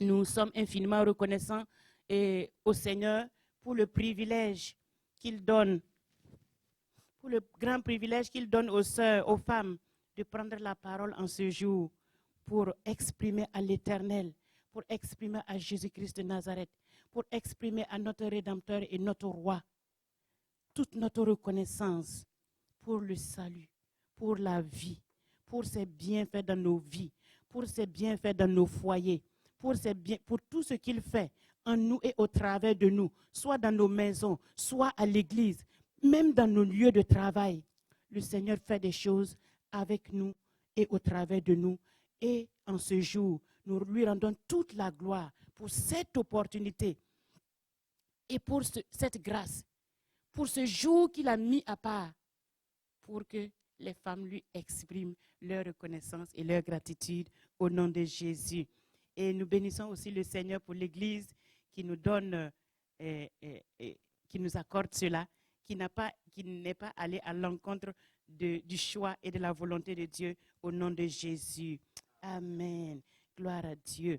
Nous sommes infiniment reconnaissants au Seigneur pour le privilège qu'il donne, pour le grand privilège qu'il donne aux sœurs, aux femmes, de prendre la parole en ce jour pour exprimer à l'Éternel, pour exprimer à Jésus-Christ de Nazareth, pour exprimer à notre Rédempteur et notre Roi toute notre reconnaissance pour le salut, pour la vie, pour ses bienfaits dans nos vies, pour ses bienfaits dans nos foyers, pour tout ce qu'il fait en nous et au travers de nous, soit dans nos maisons, soit à l'église, même dans nos lieux de travail. Le Seigneur fait des choses avec nous et au travers de nous. Et en ce jour, nous lui rendons toute la gloire pour cette opportunité et pour cette grâce, pour ce jour qu'il a mis à part, pour que les femmes lui expriment leur reconnaissance et leur gratitude au nom de Jésus. Et nous bénissons aussi le Seigneur pour l'Église qui nous donne, qui nous accorde cela, qui n'est pas allé à l'encontre du choix et de la volonté de Dieu au nom de Jésus. Amen. Gloire à Dieu.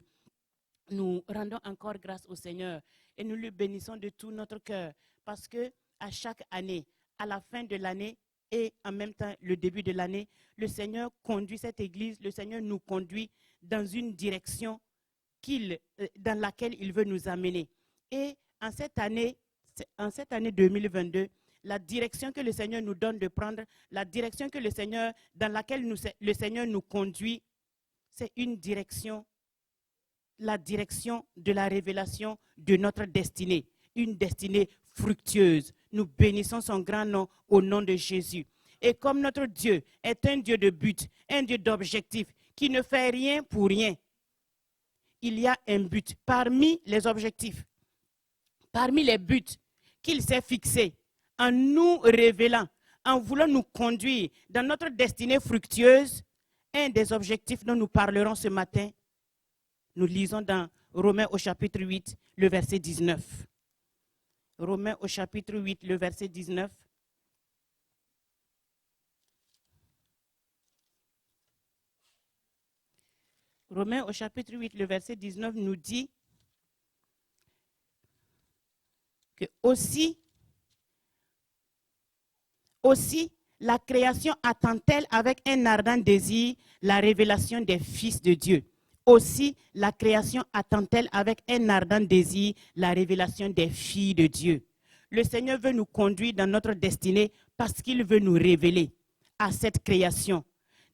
Nous rendons encore grâce au Seigneur et nous le bénissons de tout notre cœur parce que à chaque année, à la fin de l'année et en même temps le début de l'année, le Seigneur conduit cette Église, le Seigneur nous conduit dans une direction dans laquelle il veut nous amener. Et en cette année 2022, la direction que le Seigneur nous donne de prendre, la direction que dans laquelle le Seigneur nous conduit, c'est une direction, la direction de la révélation de notre destinée, une destinée fructueuse. Nous bénissons son grand nom au nom de Jésus. Et comme notre Dieu est un Dieu de but, un Dieu d'objectif, qui ne fait rien pour rien, il y a un but parmi les objectifs, parmi les buts qu'il s'est fixés, en nous révélant, en voulant nous conduire dans notre destinée fructueuse. Un des objectifs dont nous parlerons ce matin, nous lisons dans Romains au chapitre 8, le verset 19. Romains au chapitre 8, le verset 19. Romains au chapitre 8, le verset 19 nous dit que aussi la création attend-elle avec un ardent désir la révélation des fils de Dieu. Aussi la création attend-elle avec un ardent désir la révélation des filles de Dieu. Le Seigneur veut nous conduire dans notre destinée parce qu'il veut nous révéler à cette création.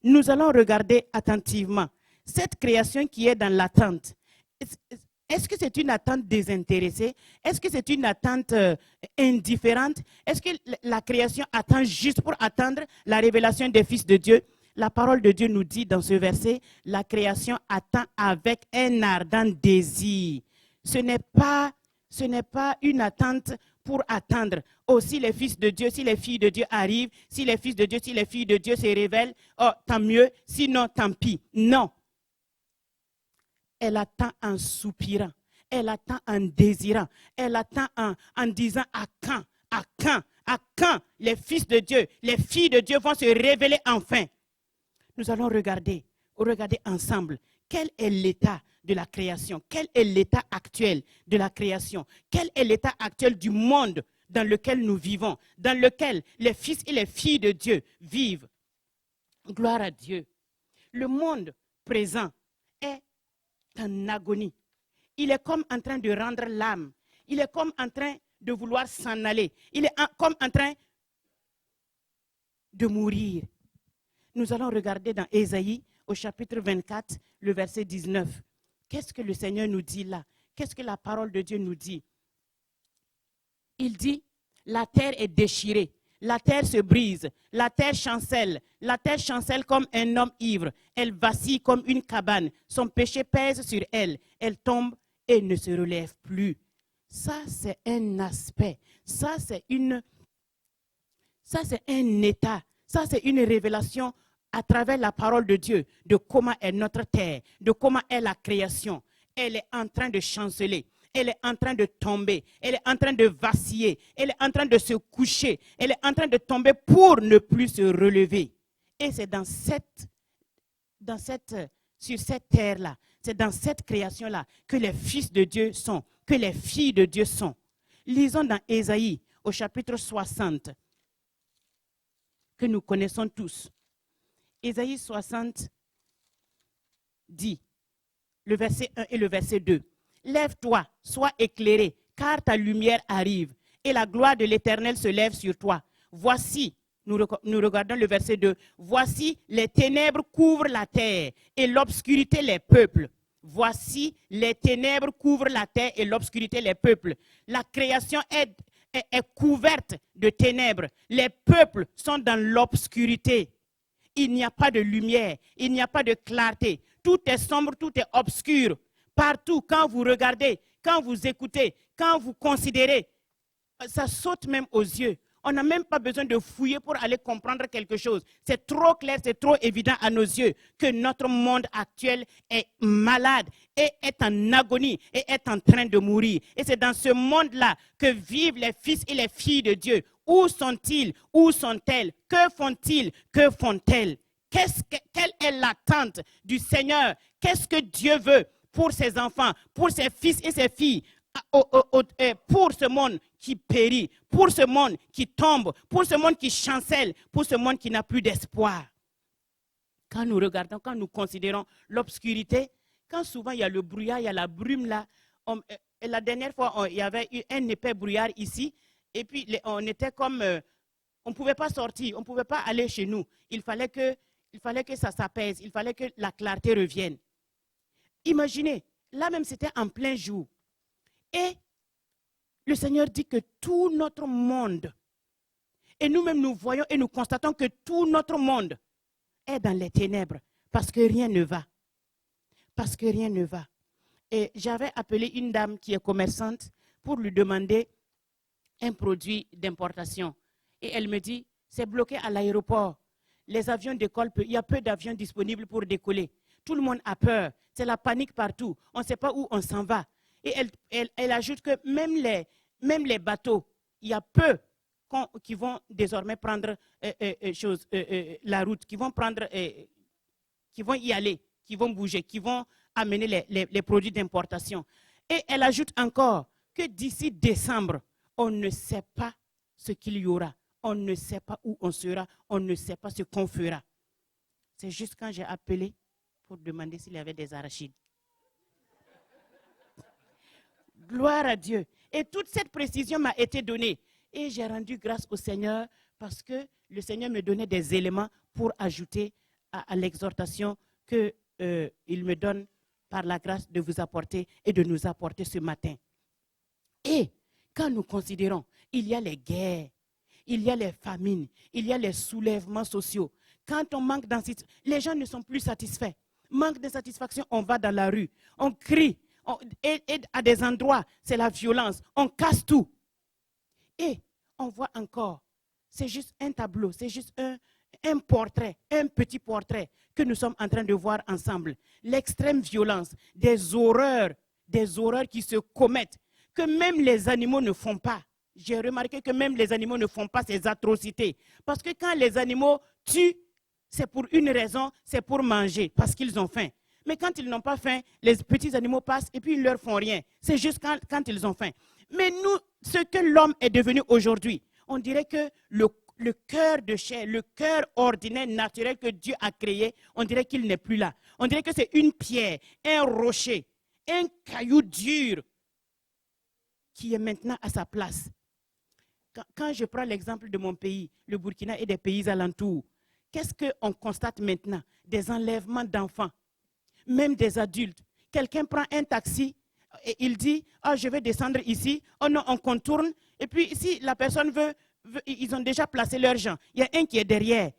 Nous allons regarder attentivement cette création qui est dans l'attente. Est-ce que c'est une attente désintéressée? Est-ce que c'est une attente indifférente? Est-ce que la création attend juste pour attendre la révélation des fils de Dieu? La parole de Dieu nous dit dans ce verset, la création attend avec un ardent désir. Ce n'est pas une attente pour attendre. Oh, si les fils de Dieu, si les filles de Dieu arrivent, si les fils de Dieu, si les filles de Dieu se révèlent, oh, tant mieux, sinon tant pis. Non. Elle attend en soupirant, elle attend en désirant, elle attend en disant à quand les fils de Dieu, les filles de Dieu vont se révéler enfin. Nous allons regarder ensemble quel est l'état de la création, quel est l'état actuel de la création, quel est l'état actuel du monde dans lequel nous vivons, dans lequel les fils et les filles de Dieu vivent. Gloire à Dieu. Le monde présent est en agonie. Il est comme en train de rendre l'âme. Il est comme en train de vouloir s'en aller. Il est comme en train de mourir. Nous allons regarder dans Ésaïe, au chapitre 24, le verset 19. Qu'est-ce que le Seigneur nous dit là? Qu'est-ce que la parole de Dieu nous dit? Il dit, la terre est déchirée. La terre se brise, la terre chancelle comme un homme ivre. Elle vacille comme une cabane. Son péché pèse sur elle. Elle tombe et ne se relève plus. Ça, c'est un aspect. Ça, c'est un état. Ça, c'est une révélation à travers la parole de Dieu de comment est notre terre, de comment est la création. Elle est en train de chanceler. Elle est en train de tomber, elle est en train de vaciller, elle est en train de se coucher, elle est en train de tomber pour ne plus se relever. Et c'est dans cette sur cette terre-là, c'est dans cette création-là que les fils de Dieu sont, que les filles de Dieu sont. Lisons dans Ésaïe, au chapitre 60, que nous connaissons tous. Ésaïe 60 dit, le verset 1 et le verset 2. Lève-toi, sois éclairé, car ta lumière arrive, et la gloire de l'Éternel se lève sur toi. Voici, nous regardons le verset 2. Voici, les ténèbres couvrent la terre, et l'obscurité les peuples. Voici, les ténèbres couvrent la terre, et l'obscurité les peuples. La création est couverte de ténèbres. Les peuples sont dans l'obscurité. Il n'y a pas de lumière, il n'y a pas de clarté. Tout est sombre, tout est obscur. Partout, quand vous regardez, quand vous écoutez, quand vous considérez, ça saute même aux yeux. On n'a même pas besoin de fouiller pour aller comprendre quelque chose. C'est trop clair, c'est trop évident à nos yeux que notre monde actuel est malade et est en agonie et est en train de mourir. Et c'est dans ce monde-là que vivent les fils et les filles de Dieu. Où sont-ils? Où sont-elles? Que font-ils? Que font-elles? Quelle est l'attente du Seigneur? Qu'est-ce que Dieu veut pour ses enfants, pour ses fils et ses filles, pour ce monde qui périt, pour ce monde qui tombe, pour ce monde qui chancelle, pour ce monde qui n'a plus d'espoir? Quand nous regardons, quand nous considérons l'obscurité, quand souvent il y a le brouillard, il y a la brume là, la dernière fois, il y avait eu un épais brouillard ici, et puis on était comme, on ne pouvait pas sortir, on ne pouvait pas aller chez nous. Il fallait que ça s'apaise, il fallait que la clarté revienne. Imaginez, là même c'était en plein jour. Et le Seigneur dit que tout notre monde, et nous-mêmes nous voyons et nous constatons que tout notre monde est dans les ténèbres parce que rien ne va. Parce que rien ne va. Et j'avais appelé une dame qui est commerçante pour lui demander un produit d'importation. Et elle me dit, c'est bloqué à l'aéroport. Les avions décollent peu. Il y a peu d'avions disponibles pour décoller. Tout le monde a peur. C'est la panique partout. On ne sait pas où on s'en va. Et elle ajoute que même les bateaux, il y a peu qui vont désormais prendre la route, qui vont y aller, qui vont bouger, qui vont amener les produits d'importation. Et elle ajoute encore que d'ici décembre, on ne sait pas ce qu'il y aura. On ne sait pas où on sera. On ne sait pas ce qu'on fera. C'est juste quand j'ai appelé pour demander s'il y avait des arachides. Gloire à Dieu. Et toute cette précision m'a été donnée. Et j'ai rendu grâce au Seigneur parce que le Seigneur me donnait des éléments pour ajouter à l'exhortation qu'il me donne par la grâce de vous apporter et de nous apporter ce matin. Et quand nous considérons, il y a les guerres, il y a les famines, il y a les soulèvements sociaux. Quand on manque d'insatisfaction, les gens ne sont plus satisfaits. Manque de satisfaction, on va dans la rue, on crie. Et à des endroits, c'est la violence. On casse tout. Et on voit encore, c'est juste un tableau, c'est juste un portrait, un petit portrait que nous sommes en train de voir ensemble. L'extrême violence, des horreurs qui se commettent, que même les animaux ne font pas. J'ai remarqué que même les animaux ne font pas ces atrocités. Parce que quand les animaux tuent, c'est pour une raison, c'est pour manger, parce qu'ils ont faim. Mais quand ils n'ont pas faim, les petits animaux passent et puis ils ne leur font rien. C'est juste quand ils ont faim. Mais nous, ce que l'homme est devenu aujourd'hui, on dirait que le cœur de chair, le cœur ordinaire, naturel que Dieu a créé, on dirait qu'il n'est plus là. On dirait que c'est une pierre, un rocher, un caillou dur qui est maintenant à sa place. Quand je prends l'exemple de mon pays, le Burkina et des pays alentours, qu'est-ce qu'on constate maintenant? Des enlèvements d'enfants. Même des adultes. Quelqu'un prend un taxi et il dit, je vais descendre ici. Oh non, on contourne. Et puis si la personne veut, ils ont déjà placé leurs gens. Il y a un qui est derrière.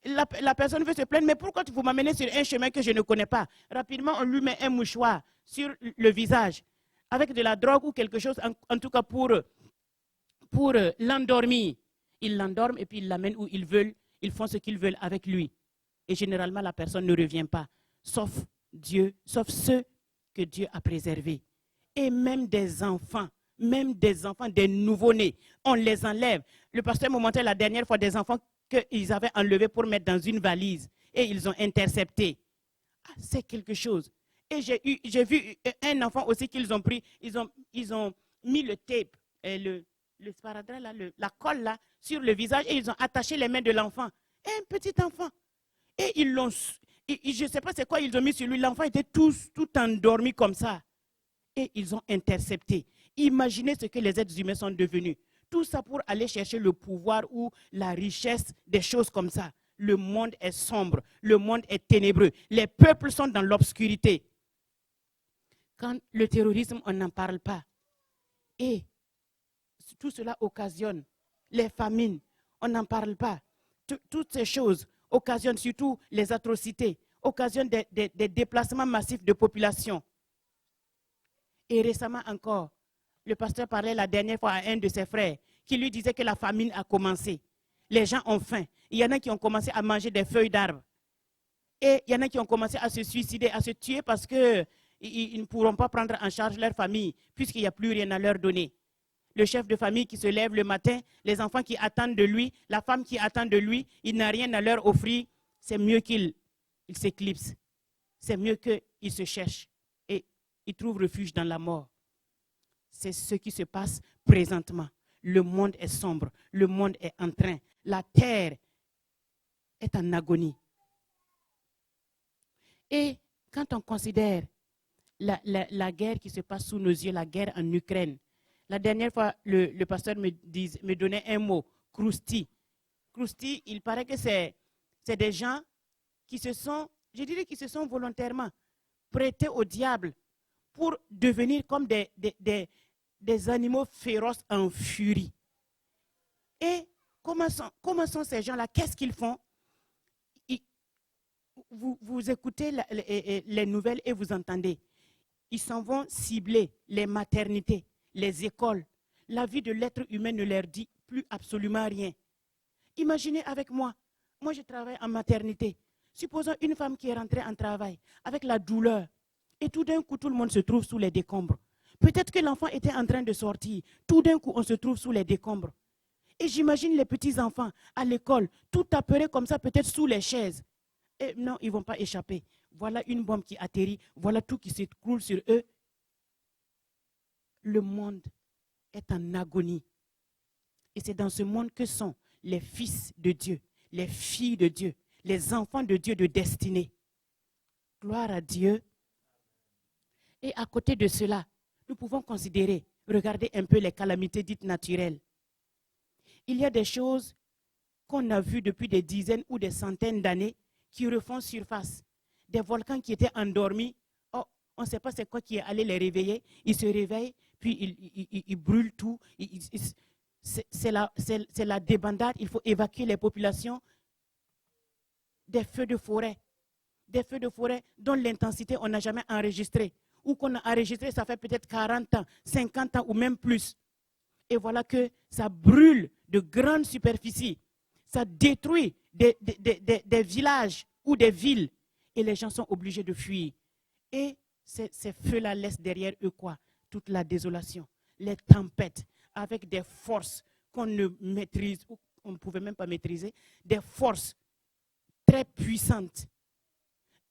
La personne veut se plaindre, mais pourquoi vous m'amenez sur un chemin que je ne connais pas? Rapidement, on lui met un mouchoir sur le visage avec de la drogue ou quelque chose, en tout cas pour l'endormir. Ils l'endorment et puis ils l'amènent où ils veulent. Ils font ce qu'ils veulent avec lui. Et généralement, la personne ne revient pas, sauf ceux que Dieu a préservés. Et même des enfants, des nouveau-nés, on les enlève. Le pasteur m'a montré la dernière fois des enfants qu'ils avaient enlevés pour mettre dans une valise et ils ont intercepté. c'est quelque chose. Et j'ai vu un enfant aussi qu'ils ont pris, ils ont mis le tape, le sparadrap, là, la colle là, sur le visage et ils ont attaché les mains de l'enfant. Un petit enfant. Et ils l'ont, je ne sais pas c'est quoi ils ont mis sur lui. L'enfant était tout endormi comme ça. Et ils ont intercepté. Imaginez ce que les êtres humains sont devenus. Tout ça pour aller chercher le pouvoir ou la richesse, des choses comme ça. Le monde est sombre, le monde est ténébreux. Les peuples sont dans l'obscurité. Quand le terrorisme, on n'en parle pas. Et tout cela occasionne les famines, on n'en parle pas. Toutes ces choses occasionnent surtout les atrocités, occasionnent des déplacements massifs de population. Et récemment encore, le pasteur parlait la dernière fois à un de ses frères qui lui disait que la famine a commencé. Les gens ont faim. Il y en a qui ont commencé à manger des feuilles d'arbres. Et il y en a qui ont commencé à se suicider, à se tuer parce qu'ils ne pourront pas prendre en charge leur famille puisqu'il n'y a plus rien à leur donner. Le chef de famille qui se lève le matin, les enfants qui attendent de lui, la femme qui attend de lui, il n'a rien à leur offrir. C'est mieux qu'il s'éclipse. C'est mieux qu'il se cherche et il trouve refuge dans la mort. C'est ce qui se passe présentement. Le monde est sombre, le monde est en train. La terre est en agonie. Et quand on considère la guerre qui se passe sous nos yeux, la guerre en Ukraine, la dernière fois, le pasteur me donnait un mot, crousti. Crousti, il paraît que c'est des gens qui se sont, je dirais qui se sont volontairement prêtés au diable pour devenir comme des animaux féroces en furie. Et comment sont ces gens-là? Qu'est-ce qu'ils font? Vous écoutez les nouvelles et vous entendez. Ils s'en vont cibler les maternités, les écoles. La vie de l'être humain ne leur dit plus absolument rien. Imaginez avec moi. Moi, je travaille en maternité. Supposons une femme qui est rentrée en travail avec la douleur. Et tout d'un coup, tout le monde se trouve sous les décombres. Peut-être que l'enfant était en train de sortir. Tout d'un coup, on se trouve sous les décombres. Et j'imagine les petits-enfants à l'école, tout apeurés comme ça, peut-être sous les chaises. Et non, ils ne vont pas échapper. Voilà une bombe qui atterrit. Voilà tout qui s'écroule sur eux. Le monde est en agonie. Et c'est dans ce monde que sont les fils de Dieu, les filles de Dieu, les enfants de Dieu de destinée. Gloire à Dieu. Et à côté de cela, nous pouvons considérer, regarder un peu les calamités dites naturelles. Il y a des choses qu'on a vues depuis des dizaines ou des centaines d'années qui refont surface. Des volcans qui étaient endormis, oh, on ne sait pas c'est quoi qui est allé les réveiller. Ils se réveillent, puis ils brûlent tout. C'est la débandade, il faut évacuer les populations. Des feux de forêt dont l'intensité on n'a jamais enregistré. Ou qu'on a enregistré, ça fait peut-être 40 ans, 50 ans ou même plus. Et voilà que ça brûle de grandes superficies. Ça détruit des villages ou des villes. Et les gens sont obligés de fuir. Et ces feux-là laissent derrière eux quoi? Toute la désolation, les tempêtes, avec des forces qu'on ne maîtrise, ou on ne pouvait même pas maîtriser, des forces très puissantes.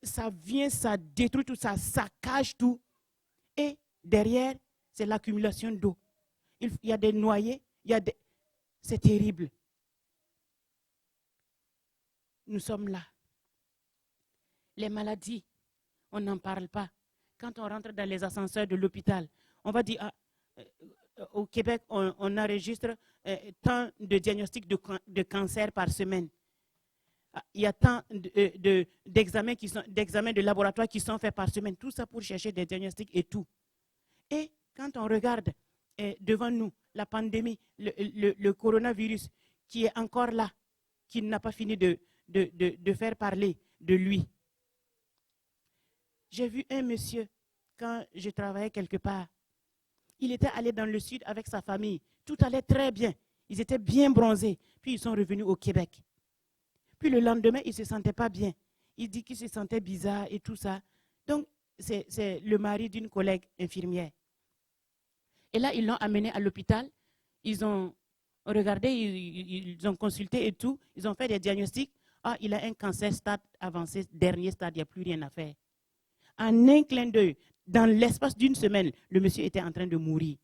Ça vient, ça détruit tout, ça saccage tout. Et derrière, c'est l'accumulation d'eau. Il y a des noyés, c'est terrible. Nous sommes là. Les maladies, on n'en parle pas. Quand on rentre dans les ascenseurs de l'hôpital, on va dire, au Québec, on enregistre tant de diagnostics de cancer par semaine. Il y a tant d'examens de laboratoire qui sont faits par semaine. Tout ça pour chercher des diagnostics et tout. Et quand on regarde devant nous la pandémie, le coronavirus qui est encore là, qui n'a pas fini de faire parler de lui. J'ai vu un monsieur, quand je travaillais quelque part, il était allé dans le sud avec sa famille. Tout allait très bien. Ils étaient bien bronzés. Puis ils sont revenus au Québec. Puis le lendemain, il ne se sentait pas bien. Il dit qu'il se sentait bizarre et tout ça. Donc, c'est le mari d'une collègue infirmière. Et là, ils l'ont amené à l'hôpital. Ils ont regardé, ils ont consulté et tout. Ils ont fait des diagnostics. Ah, il a un cancer stade avancé, dernier stade, il n'y a plus rien à faire. En un clin d'œil, dans l'espace d'une semaine, le monsieur était en train de mourir.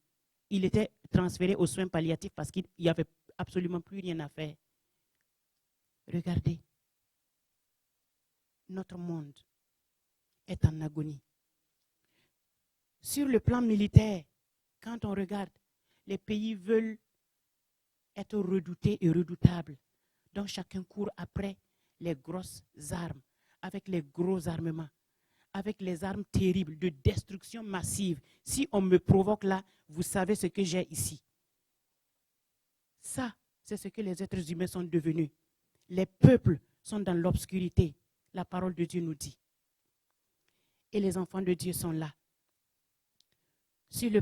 Il était transféré aux soins palliatifs parce qu'il n'y avait absolument plus rien à faire. Regardez, notre monde est en agonie. Sur le plan militaire, quand on regarde, les pays veulent être redoutés et redoutables. Donc chacun court après les grosses armes, avec les gros armements, avec les armes terribles de destruction massive. Si on me provoque là, vous savez ce que j'ai ici. Ça, c'est ce que les êtres humains sont devenus. Les peuples sont dans l'obscurité. La parole de Dieu nous dit. Et les enfants de Dieu sont là. Sur le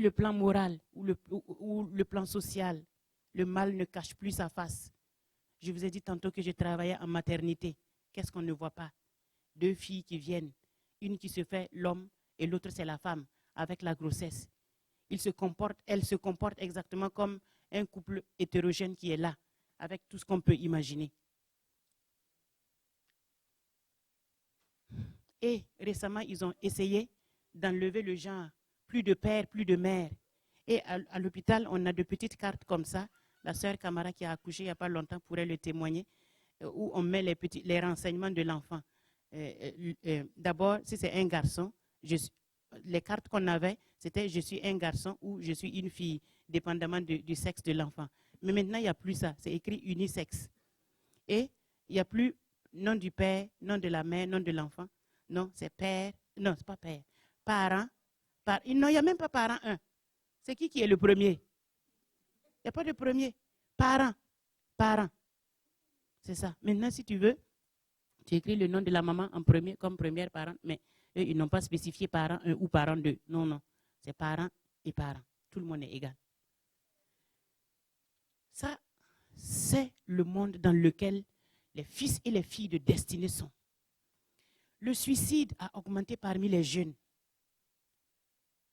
plan moral ou le plan social, le mal ne cache plus sa face. Je vous ai dit tantôt que je travaillais en maternité. Qu'est-ce qu'on ne voit pas? 2 filles qui viennent. Une qui se fait l'homme et l'autre c'est la femme avec la grossesse. Elle se comporte exactement comme un couple hétérogène qui est là, avec tout ce qu'on peut imaginer. Et récemment, ils ont essayé d'enlever le genre. Plus de père, plus de mère. Et à l'hôpital, on a de petites cartes comme ça. La sœur Camara qui a accouché il n'y a pas longtemps pourrait le témoigner, où on met les renseignements de l'enfant. D'abord, si c'est un garçon, les cartes qu'on avait, c'était je suis un garçon ou je suis une fille, dépendamment du sexe de l'enfant. Mais maintenant, il n'y a plus ça. C'est écrit unisexe. Et il n'y a plus nom du père, nom de la mère, nom de l'enfant. Non, c'est père. Non, c'est pas père. Parent. Non, il n'y a même pas parent 1. C'est qui est le premier? Il n'y a pas de premier. Parent. Parent. C'est ça. Maintenant, si tu veux, tu écris le nom de la maman en premier comme première parent, mais eux, ils n'ont pas spécifié parent 1 ou parent 2. Non, non. C'est parent et parent. Tout le monde est égal. Ça, c'est le monde dans lequel les fils et les filles de destinée sont. Le suicide a augmenté parmi les jeunes.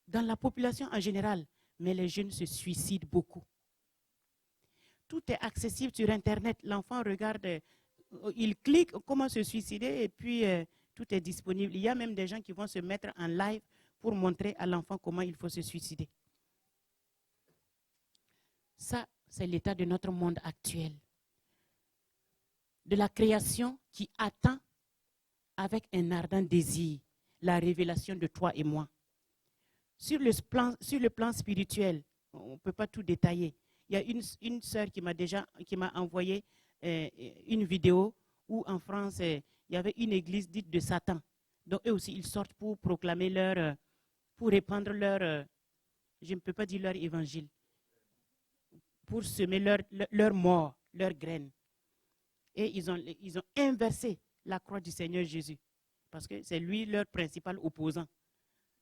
Dans la population en général, mais les jeunes se suicident beaucoup. Tout est accessible sur Internet. L'enfant regarde, il clique comment se suicider et puis tout est disponible. Il y a même des gens qui vont se mettre en live pour montrer à l'enfant comment il faut se suicider. Ça, c'est l'état de notre monde actuel. De la création qui attend avec un ardent désir la révélation de toi et moi. Sur le plan spirituel, on ne peut pas tout détailler. Il y a une sœur qui m'a envoyé une vidéo où en France, il y avait une église dite de Satan. Donc eux aussi, ils sortent pour proclamer pour répandre je ne peux pas dire leur évangile, pour semer leur mort, leur graine. Et ils ont inversé la croix du Seigneur Jésus, parce que c'est lui leur principal opposant.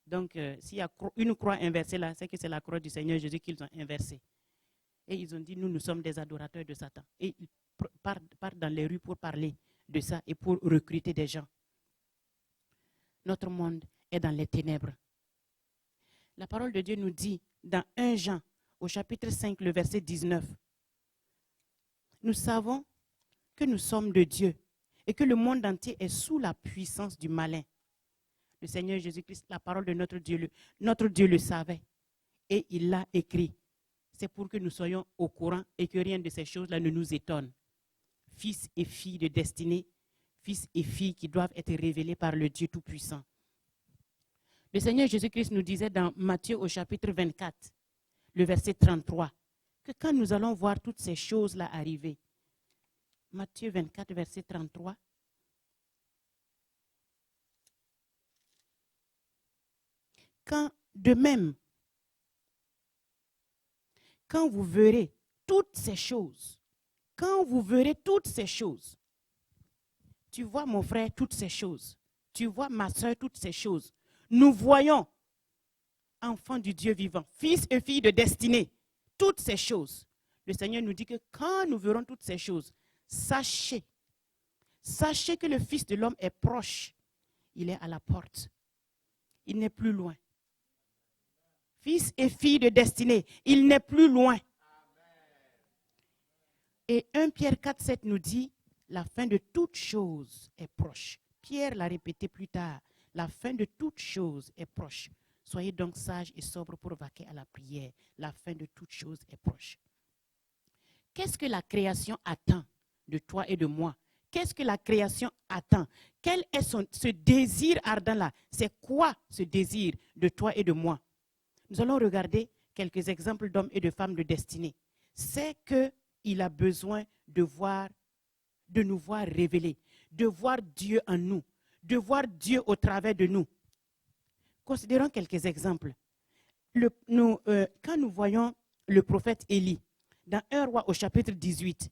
Donc, s'il y a une croix inversée là, c'est que c'est la croix du Seigneur Jésus qu'ils ont inversée. Et ils ont dit, nous sommes des adorateurs de Satan. Et ils partent dans les rues pour parler de ça et pour recruter des gens. Notre monde est dans les ténèbres. La parole de Dieu nous dit, dans 1 Jean, au chapitre 5, le verset 19, nous savons que nous sommes de Dieu et que le monde entier est sous la puissance du malin. Le Seigneur Jésus-Christ, la parole de notre Dieu le savait et il l'a écrit. C'est pour que nous soyons au courant et que rien de ces choses-là ne nous étonne. Fils et filles de destinée, fils et filles qui doivent être révélés par le Dieu Tout-Puissant. Le Seigneur Jésus-Christ nous disait dans Matthieu au chapitre 24, le verset 33, que quand nous allons voir toutes ces choses-là arriver, Matthieu 24, verset 33, quand de même, quand vous verrez toutes ces choses, tu vois mon frère toutes ces choses, tu vois ma soeur toutes ces choses, nous voyons, enfants du Dieu vivant, fils et filles de destinée, toutes ces choses. Le Seigneur nous dit que quand nous verrons toutes ces choses, sachez que le Fils de l'homme est proche, il est à la porte, il n'est plus loin. Fils et filles de destinée, il n'est plus loin. Et 1 Pierre 4, 7 nous dit, la fin de toute chose est proche. Pierre l'a répété plus tard, La fin de toute chose est proche. Soyez donc sages et sobres pour vaquer à la prière. La fin de toute chose est proche. Qu'est-ce que la création attend de toi et de moi? Qu'est-ce que la création attend? Quel est ce désir ardent-là? C'est quoi ce désir de toi et de moi? Nous allons regarder quelques exemples d'hommes et de femmes de destinée. C'est qu'il a besoin de nous voir révéler, de voir Dieu en nous, de voir Dieu au travers de nous. Considérons quelques exemples. Quand nous voyons le prophète Élie, dans 1 Roi au chapitre 18,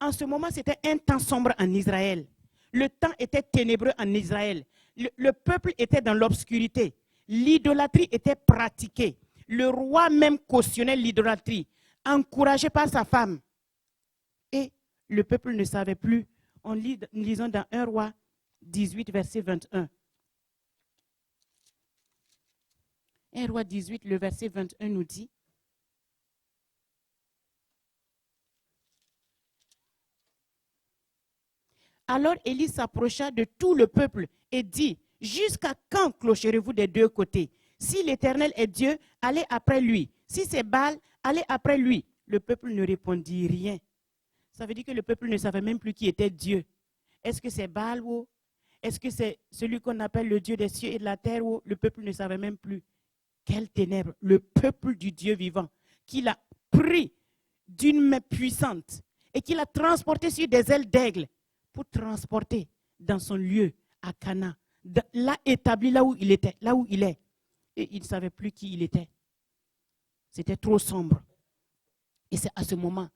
en ce moment, c'était un temps sombre en Israël. Le temps était ténébreux en Israël. Le peuple était dans l'obscurité. L'idolâtrie était pratiquée. Le roi même cautionnait l'idolâtrie, encouragé par sa femme. Et le peuple ne savait plus. Nous lisons dans 1 Roi 18, verset 21. 1 Roi 18, le verset 21 nous dit: alors Élie s'approcha de tout le peuple et dit: jusqu'à quand clocherez-vous des deux côtés? Si l'Éternel est Dieu, allez après lui. Si c'est Baal, allez après lui. Le peuple ne répondit rien. Ça veut dire que le peuple ne savait même plus qui était Dieu. Est-ce que c'est Baal ou est-ce que c'est celui qu'on appelle le Dieu des cieux et de la terre ou le peuple ne savait même plus? Quelle ténèbre! Le peuple du Dieu vivant, qu'il a pris d'une main puissante et qu'il a transporté sur des ailes d'aigle pour transporter dans son lieu à Cana, l'a établi là où il était, là où il est. Et il ne savait plus qui il était. C'était trop sombre. Et c'est à ce moment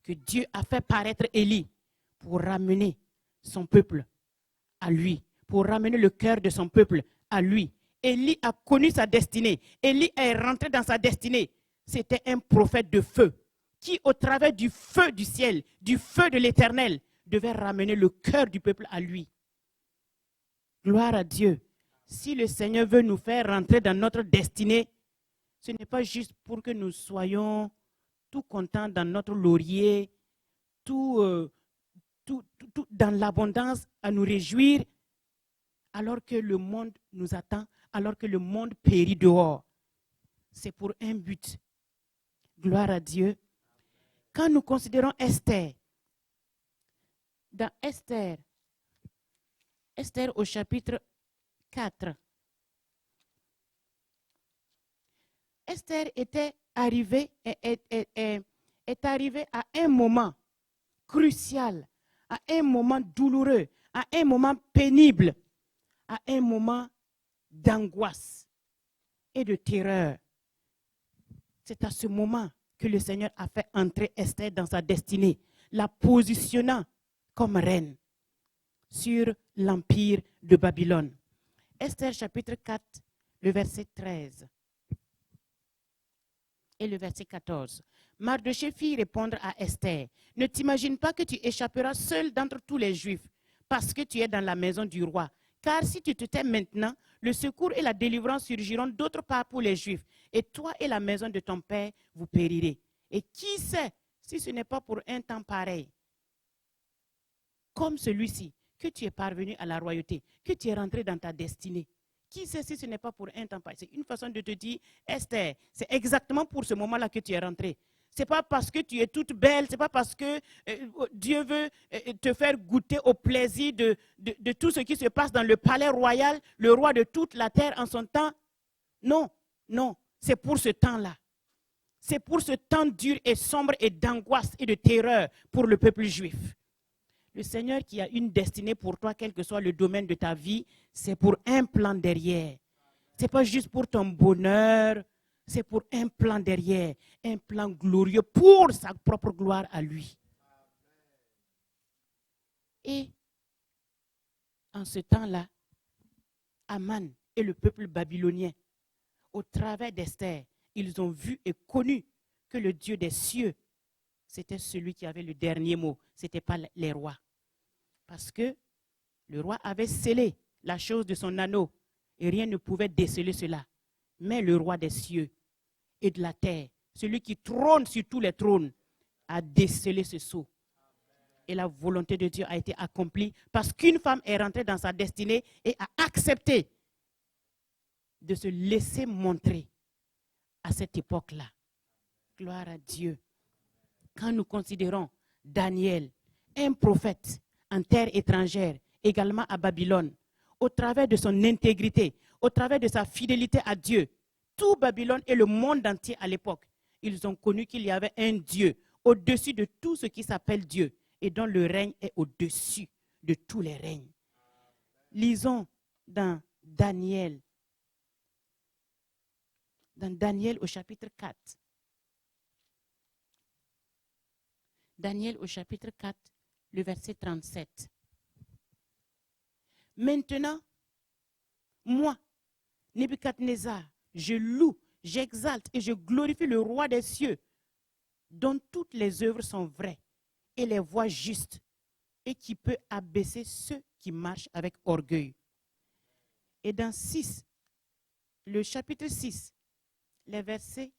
que Dieu a fait paraître Élie pour ramener son peuple à lui, pour ramener le cœur de son peuple à lui. Élie a connu sa destinée. Élie est rentré dans sa destinée. C'était un prophète de feu qui, au travers du feu du ciel, du feu de l'Éternel, devait ramener le cœur du peuple à lui. Gloire à Dieu. Si le Seigneur veut nous faire rentrer dans notre destinée, ce n'est pas juste pour que nous soyons tout contents dans notre laurier, tout dans l'abondance, à nous réjouir, alors que le monde nous attend, alors que le monde périt dehors. C'est pour un but. Gloire à Dieu. Quand nous considérons Esther, dans Esther au chapitre 4, Esther est arrivée à un moment crucial, à un moment douloureux, à un moment pénible, à un moment d'angoisse et de terreur. C'est à ce moment que le Seigneur a fait entrer Esther dans sa destinée, la positionnant comme reine sur l'empire de Babylone. Esther chapitre 4, le verset 13 et le verset 14. Mardochée fit répondre à Esther: ne t'imagine pas que tu échapperas seul d'entre tous les Juifs, parce que tu es dans la maison du roi. Car si tu te tais maintenant, le secours et la délivrance surgiront d'autre part pour les Juifs, et toi et la maison de ton père, vous périrez. Et qui sait si ce n'est pas pour un temps pareil, comme celui-ci, que tu es parvenu à la royauté, que tu es rentré dans ta destinée. Qui sait si ce n'est pas pour un temps pareil? C'est une façon de te dire: Esther, c'est exactement pour ce moment-là que tu es rentré. Ce n'est pas parce que tu es toute belle, ce n'est pas parce que Dieu veut te faire goûter au plaisir de tout ce qui se passe dans le palais royal, le roi de toute la terre en son temps. Non, non, c'est pour ce temps-là. C'est pour ce temps dur et sombre et d'angoisse et de terreur pour le peuple juif. Le Seigneur qui a une destinée pour toi, quel que soit le domaine de ta vie, c'est pour un plan derrière. Ce n'est pas juste pour ton bonheur, c'est pour un plan derrière, un plan glorieux pour sa propre gloire à lui. Et en ce temps-là, Aman et le peuple babylonien, au travers d'Esther, ils ont vu et connu que le Dieu des cieux, c'était celui qui avait le dernier mot, ce n'était pas les rois. Parce que le roi avait scellé la chose de son anneau et rien ne pouvait déceler cela. Mais le roi des cieux et de la terre, celui qui trône sur tous les trônes, a décelé ce sceau. Et la volonté de Dieu a été accomplie parce qu'une femme est rentrée dans sa destinée et a accepté de se laisser montrer à cette époque-là. Gloire à Dieu. Quand nous considérons Daniel, un prophète en terre étrangère, également à Babylone, au travers de son intégrité, au travers de sa fidélité à Dieu, tout Babylone et le monde entier à l'époque, ils ont connu qu'il y avait un Dieu au-dessus de tout ce qui s'appelle Dieu et dont le règne est au-dessus de tous les règnes. Lisons dans Daniel au chapitre 4. Daniel au chapitre 4, le verset 37. Maintenant, moi, Nebuchadnezzar, je loue, j'exalte et je glorifie le roi des cieux, dont toutes les œuvres sont vraies et les voies justes, et qui peut abaisser ceux qui marchent avec orgueil. Et dans le chapitre 6, les versets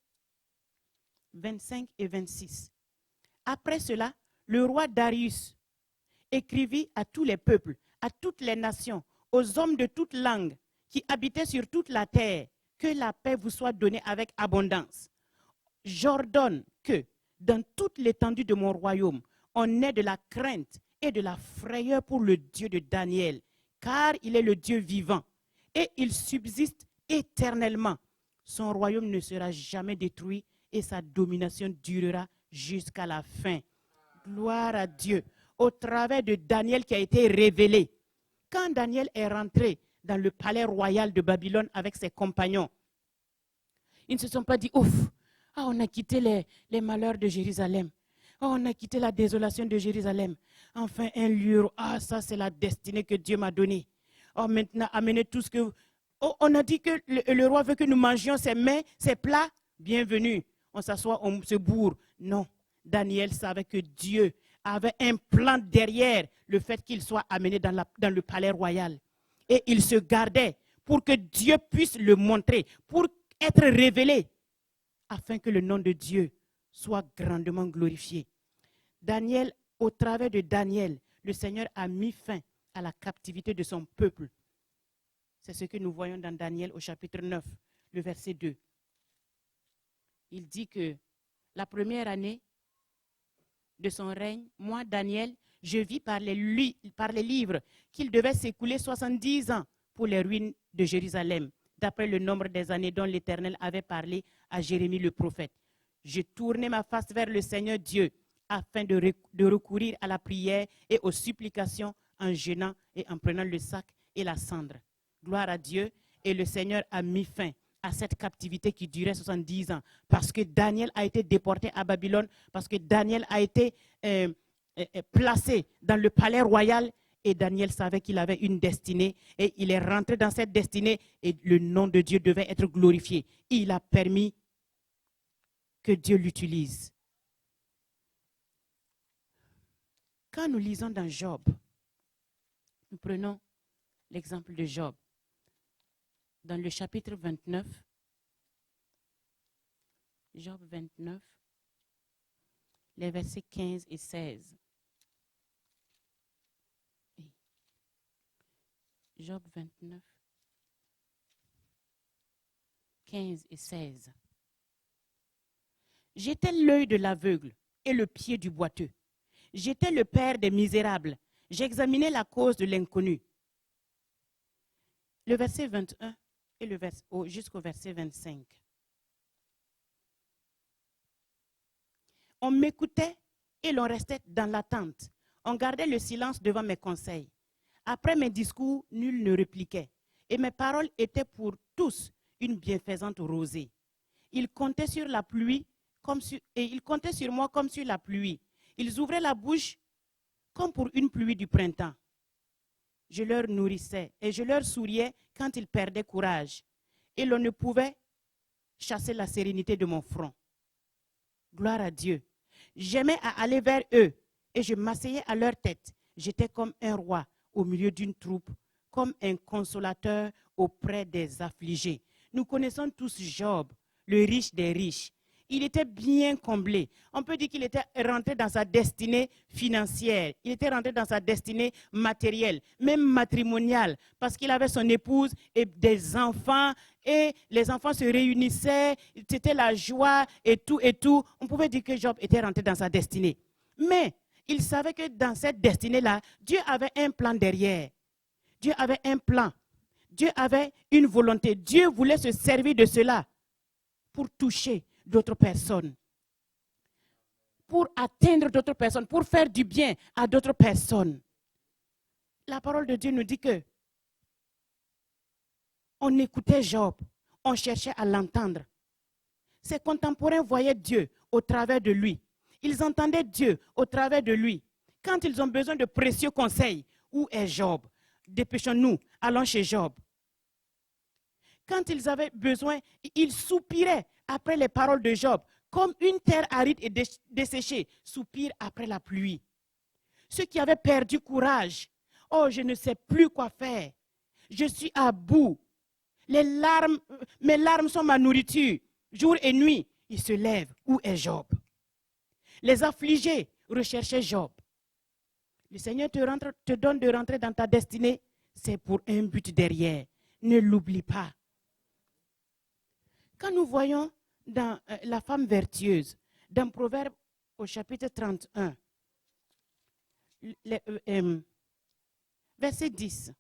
25 et 26. Après cela, le roi Darius écrivit à tous les peuples, à toutes les nations, aux hommes de toutes langues qui habitaient sur toute la terre, que la paix vous soit donnée avec abondance. J'ordonne que, dans toute l'étendue de mon royaume, on ait de la crainte et de la frayeur pour le Dieu de Daniel, car il est le Dieu vivant, et il subsiste éternellement. Son royaume ne sera jamais détruit et sa domination durera jusqu'à la fin. Gloire à Dieu. Au travers de Daniel qui a été révélé. Quand Daniel est rentré dans le palais royal de Babylone avec ses compagnons, ils ne se sont pas dit, ouf, on a quitté les malheurs de Jérusalem. On a quitté la désolation de Jérusalem. Enfin, un lieu, ça c'est la destinée que Dieu m'a donnée. Maintenant, amenez tout ce que... on a dit que le roi veut que nous mangions ses mets, ses plats. Bienvenue. On s'assoit, on se bourre. Non. Daniel savait que Dieu avait un plan derrière le fait qu'il soit amené dans le palais royal. Et il se gardait pour que Dieu puisse le montrer, pour être révélé, afin que le nom de Dieu soit grandement glorifié. Daniel, au travers de Daniel, le Seigneur a mis fin à la captivité de son peuple. C'est ce que nous voyons dans Daniel au chapitre 9, le verset 2. Il dit que la première année de son règne, moi, Daniel, je vis par les livres qu'il devait s'écouler 70 ans pour les ruines de Jérusalem, d'après le nombre des années dont l'Éternel avait parlé à Jérémie le prophète. Je tournai ma face vers le Seigneur Dieu afin de recourir à la prière et aux supplications en jeûnant et en prenant le sac et la cendre. Gloire à Dieu. Et le Seigneur a mis fin à cette captivité qui durait 70 ans. Parce que Daniel a été déporté à Babylone, parce que Daniel a été placé dans le palais royal. Et Daniel savait qu'il avait une destinée. Et il est rentré dans cette destinée et le nom de Dieu devait être glorifié. Il a permis que Dieu l'utilise. Quand nous lisons dans Job, nous prenons l'exemple de Job. Dans le chapitre 29, Job 29, les versets 15 et 16. Job 29, 15 et 16. J'étais l'œil de l'aveugle et le pied du boiteux. J'étais le père des misérables. J'examinais la cause de l'inconnu. Le verset 21 et jusqu'au verset 25. On m'écoutait et l'on restait dans l'attente. On gardait le silence devant mes conseils. Après mes discours, nul ne répliquait. Et mes paroles étaient pour tous une bienfaisante rosée. Ils comptaient sur la pluie ils comptaient sur moi comme sur la pluie. Ils ouvraient la bouche comme pour une pluie du printemps. Je leur nourrissais et je leur souriais quand ils perdaient courage. Et l'on ne pouvait chasser la sérénité de mon front. Gloire à Dieu. J'aimais à aller vers eux et je m'asseyais à leur tête. J'étais comme un roi au milieu d'une troupe, comme un consolateur auprès des affligés. Nous connaissons tous Job, le riche des riches. il était bien comblé. On peut dire qu'il était rentré dans sa destinée financière. Il était rentré dans sa destinée matérielle, même matrimoniale, parce qu'il avait son épouse et des enfants, et les enfants se réunissaient, c'était la joie et tout et tout. On pouvait dire que Job était rentré dans sa destinée. Mais il savait que dans cette destinée-là, Dieu avait un plan derrière. Dieu avait un plan. Dieu avait une volonté. Dieu voulait se servir de cela pour toucher d'autres personnes, pour atteindre d'autres personnes, pour faire du bien à d'autres personnes. La parole de Dieu nous dit que on écoutait Job, on cherchait à l'entendre. Ses contemporains voyaient Dieu au travers de lui. Ils entendaient Dieu au travers de lui. Quand ils ont besoin de précieux conseils, où est Job? Dépêchons-nous, allons chez Job. Quand ils avaient besoin, ils soupiraient après les paroles de Job, comme une terre aride et desséchée soupire après la pluie. Ceux qui avaient perdu courage, oh, je ne sais plus quoi faire, je suis à bout, mes larmes sont ma nourriture, jour et nuit, ils se lèvent, où est Job? Les affligés recherchaient Job. Le Seigneur te donne de rentrer dans ta destinée, c'est pour un but derrière, ne l'oublie pas. Quand nous voyons dans la femme vertueuse, dans Proverbe au chapitre 31, verset 10.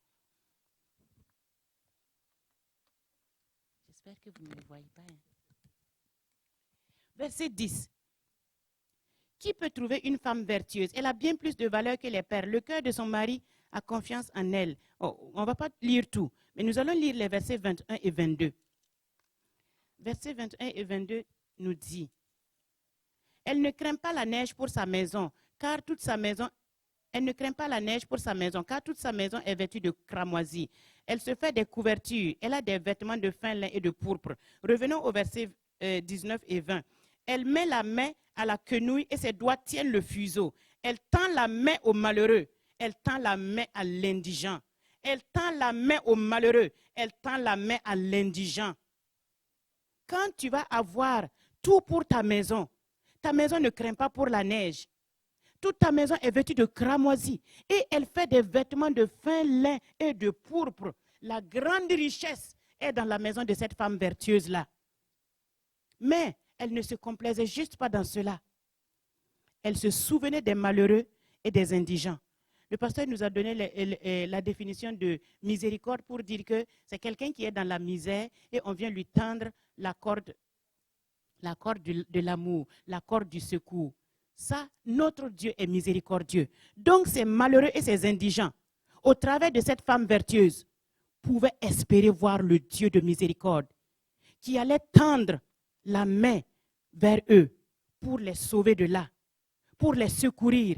J'espère que vous ne me voyez pas. Verset 10. Qui peut trouver une femme vertueuse? Elle a bien plus de valeur que les perles. Le cœur de son mari a confiance en elle. Oh, on ne va pas lire tout, mais nous allons lire les versets 21 et 22. Versets 21 et 22 nous dit, elle ne craint pas la neige pour sa maison, car toute sa maison, elle ne craint pas la neige pour sa maison, car toute sa maison est vêtue de cramoisie. Elle se fait des couvertures, elle a des vêtements de fin lin et de pourpre. Revenons au verset 19 et 20. Elle met la main à la quenouille et ses doigts tiennent le fuseau. Elle tend la main au malheureux, elle tend la main à l'indigent. Elle tend la main au malheureux, elle tend la main à l'indigent. Quand tu vas avoir tout pour ta maison ne craint pas pour la neige. Toute ta maison est vêtue de cramoisie et elle fait des vêtements de fin lin et de pourpre. La grande richesse est dans la maison de cette femme vertueuse-là. Mais elle ne se complaisait juste pas dans cela. Elle se souvenait des malheureux et des indigents. Le pasteur nous a donné la définition de miséricorde pour dire que c'est quelqu'un qui est dans la misère et on vient lui tendre la corde de l'amour, la corde du secours. Ça, notre Dieu est miséricordieux. Donc ces malheureux et ces indigents, au travers de cette femme vertueuse, pouvaient espérer voir le Dieu de miséricorde qui allait tendre la main vers eux pour les sauver de là, pour les secourir.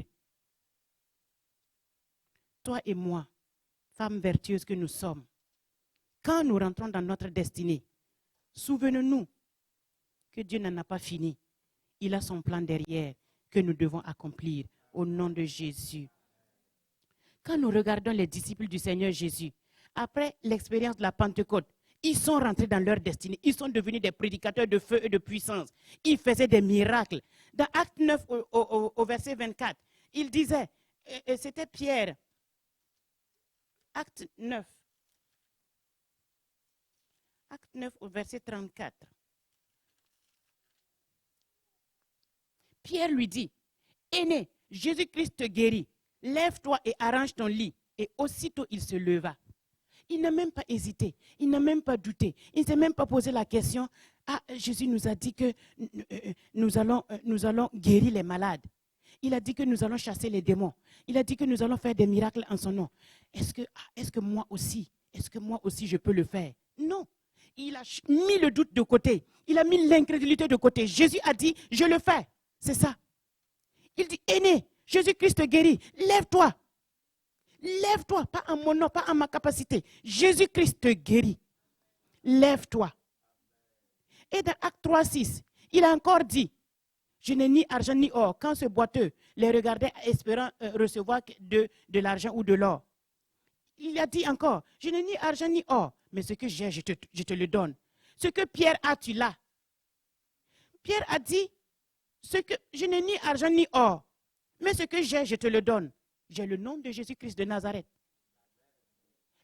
Toi et moi, femmes vertueuses que nous sommes, quand nous rentrons dans notre destinée, souvenons-nous que Dieu n'en a pas fini. Il a son plan derrière que nous devons accomplir au nom de Jésus. Quand nous regardons les disciples du Seigneur Jésus, après l'expérience de la Pentecôte, ils sont rentrés dans leur destinée. Ils sont devenus des prédicateurs de feu et de puissance. Ils faisaient des miracles. Dans Acte 9 au verset 24, il disait, c'était Pierre, Acte 9 au verset 34. Pierre lui dit, aîné, Jésus-Christ te guérit. Lève-toi et arrange ton lit. Et aussitôt il se leva. Il n'a même pas hésité, il n'a même pas douté, il ne s'est même pas posé la question, ah, Jésus nous a dit que nous allons guérir les malades. Il a dit que nous allons chasser les démons. Il a dit que nous allons faire des miracles en son nom. Est-ce que moi aussi je peux le faire? Non. Il a mis le doute de côté. Il a mis l'incrédulité de côté. Jésus a dit, je le fais. C'est ça. Il dit, aîné, Jésus-Christ te guérit. Lève-toi. Lève-toi, pas en mon nom, pas en ma capacité. Jésus-Christ te guérit. Lève-toi. Et dans Acte 3:6, il a encore dit, je n'ai ni argent ni or. Quand ce boiteux les regardait espérant recevoir de l'argent ou de l'or, il a dit encore, je n'ai ni argent ni or, mais ce que j'ai, je te le donne. Ce que Pierre a, tu l'as. Pierre a dit, je n'ai ni argent ni or, mais ce que j'ai, je te le donne. J'ai le nom de Jésus-Christ de Nazareth.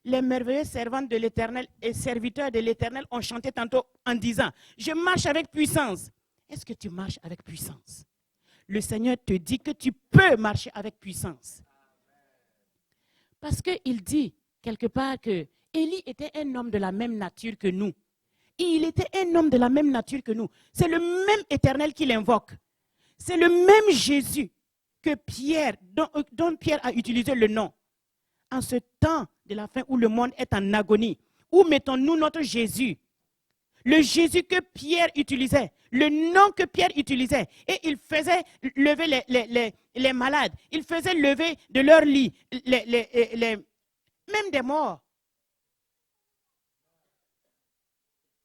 Les merveilleux servantes de l'Éternel et serviteurs de l'Éternel ont chanté tantôt en disant, je marche avec puissance. Est-ce que tu marches avec puissance? Le Seigneur te dit que tu peux marcher avec puissance. Parce qu'il dit quelque part que Élie était un homme de la même nature que nous. Il était un homme de la même nature que nous. C'est le même Éternel qu'il invoque. C'est le même Jésus que Pierre, dont Pierre a utilisé le nom. En ce temps de la fin où le monde est en agonie, où mettons-nous notre Jésus? Le Jésus que Pierre utilisait, le nom que Pierre utilisait, et il faisait lever les malades, il faisait lever de leur lit même des morts.